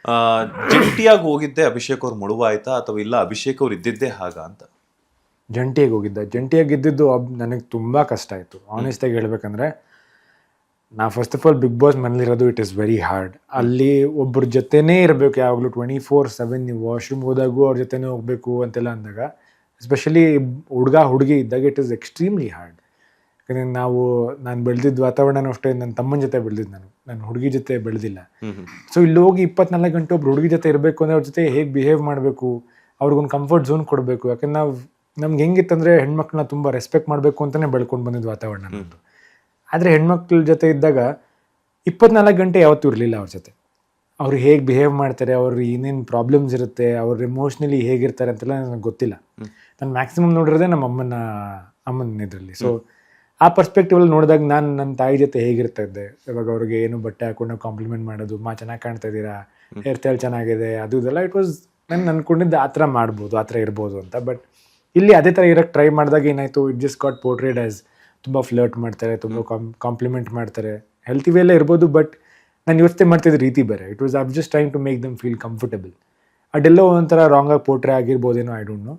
ಆ, ಜಂಟಿಯಾಗಿ ಹೋಗಿದ್ದೆ ಅಭಿಷೇಕ್ ಅವ್ರು ಮುಳುವಾಯ್ತಾ ಅಥವಾ ಇಲ್ಲ ಅಭಿಷೇಕ್ ಅವ್ರು ಇದ್ದಿದ್ದೇ ಹಾಗ ಅಂತ? ಜಂಟಿಯಾಗಿ ಹೋಗಿದ್ದೆ. ಜಂಟಿಯಾಗಿ ಗೆದ್ದಿದ್ದು ನನಗೆ ತುಂಬ ಕಷ್ಟ ಆಯಿತು ಆನೆಸ್ಟಾಗಿ ಹೇಳ್ಬೇಕಂದ್ರೆ. ನಾ first of all Bigg Boss ಮನೇಲಿರೋದು ಇಟ್ ಇಸ್ ವೆರಿ ಹಾರ್ಡ್. ಅಲ್ಲಿ ಒಬ್ಬರ ಜೊತೆನೇ ಇರಬೇಕು ಯಾವಾಗಲೂ 24/7. ನೀವು ವಾಶ್ರೂಮ್ ಹೋದಾಗೂ ಅವ್ರ ಜೊತೆನೇ ಹೋಗಬೇಕು ಅಂತೆಲ್ಲ ಅಂದಾಗ, ಎಸ್ಪೆಷಲಿ ಹುಡುಗ ಹುಡುಗಿ ಇದ್ದಾಗ ಇಟ್ ಇಸ್ ಎಕ್ಸ್ಟ್ರೀಮ್ಲಿ ಹಾರ್ಡ್. ಯಾಕಂದರೆ ನಾನು ಬೆಳೆದಿದ್ದ ವಾತಾವರಣನೂ ಅಷ್ಟೇ, ನನ್ನ ತಮ್ಮನ ಜೊತೆ ಬೆಳೆದಿದ್ದು, ನಾನು ಹುಡುಗಿ ಜೊತೆ ಬೆಳೆದಿಲ್ಲ. ಸೊ ಇಲ್ಲಿ ಹೋಗಿ 24 ಗಂಟೆ ಒಬ್ರು ಹುಡುಗಿ ಜೊತೆ ಇರಬೇಕು ಅಂದರೆ ಅವ್ರ ಜೊತೆ ಹೇಗೆ ಬಿಹೇವ್ ಮಾಡಬೇಕು, ಅವ್ರಿಗೊಂದು ಕಂಫರ್ಟ್ ಝೋನ್ ಕೊಡಬೇಕು. ಯಾಕಂದ್ರೆ ನಮ್ಗೆ ಹೆಂಗಿತ್ತಂದರೆ ಹೆಣ್ಮಕ್ಳನ್ನ ತುಂಬ ರೆಸ್ಪೆಕ್ಟ್ ಮಾಡಬೇಕು ಅಂತಲೇ ಬೆಳ್ಕೊಂಡು ಬಂದಿದ್ದು ವಾತಾವರಣ ನಮ್ಮದು. ಆದರೆ ಹೆಣ್ಮಕ್ಳ ಜೊತೆ ಇದ್ದಾಗ 24 ಗಂಟೆ ಯಾವತ್ತೂ ಇರಲಿಲ್ಲ ಅವ್ರ ಜೊತೆ. ಅವ್ರು ಹೇಗೆ ಬಿಹೇವ್ ಮಾಡ್ತಾರೆ, ಅವ್ರು ಏನೇನು ಪ್ರಾಬ್ಲಮ್ಸ್ ಇರುತ್ತೆ, ಅವ್ರು ಎಮೋಷ್ನಲಿ ಹೇಗಿರ್ತಾರೆ ಅಂತೆಲ್ಲ ನನಗೆ ಗೊತ್ತಿಲ್ಲ. ನಾನು ಮ್ಯಾಕ್ಸಿಮಮ್ ನೋಡಿರೋದೇ ನಮ್ಮ ಅಮ್ಮನ ಇದರಲ್ಲಿ. ಸೊ ಆ ಪರ್ಸ್ಪೆಕ್ಟಿವಲ್ಲಿ ನೋಡಿದಾಗ ನಾನು ನನ್ನ ತಾಯಿ ಜೊತೆ ಹೇಗಿರ್ತಾ ಇದ್ದೆ, ಇವಾಗ ಅವ್ರಿಗೆ ಏನು ಬಟ್ಟೆ ಹಾಕೊಂಡು ಕಾಂಪ್ಲಿಮೆಂಟ್ ಮಾಡೋದು, ಚೆನ್ನಾಗಿ ಕಾಣ್ತಾ ಇದ್ದೀರಾ, ಹೇರ್ ಸ್ಟೈಲ್ ಚೆನ್ನಾಗಿದೆ, ಅದು ಇದೆಲ್ಲ ಇಟ್ ವಾಸ್ ನಾನು ಅಂದ್ಕೊಂಡಿದ್ದೆ ಆ ಥರ ಮಾಡ್ಬೋದು, ಆ ಥರ ಇರ್ಬೋದು ಅಂತ. ಬಟ್ ಇಲ್ಲಿ ಅದೇ ಥರ ಇರೋಕ್ಕೆ ಟ್ರೈ ಮಾಡಿದಾಗ ಏನಾಯಿತು, ಇಟ್ ಜಸ್ಟ್ ಗಾಟ್ ಪೋರ್ಟ್ರೇಡ್ ಆಸ್ ತುಂಬ ಫ್ಲರ್ಟ್ ಮಾಡ್ತಾರೆ, ತುಂಬ ಕಾಂಪ್ಲಿಮೆಂಟ್ ಮಾಡ್ತಾರೆ, ಹೆಲ್ತಿ ವೇಲ್ಲ ಇರ್ಬೋದು. ಬಟ್ ನಾನು ಯೋಚನೆ ಮಾಡ್ತಿದ್ದ ರೀತಿ ಬೇರೆ. It was I just trying to make them feel comfortable. ಅದೆಲ್ಲೋ ಒಂಥರ ರಾಂಗಾಗಿ ಪೋರ್ಟ್ರೇ ಆಗಿರ್ಬೋದೇನೋ, ಐ ಡೋಂಟ್ ನೋ.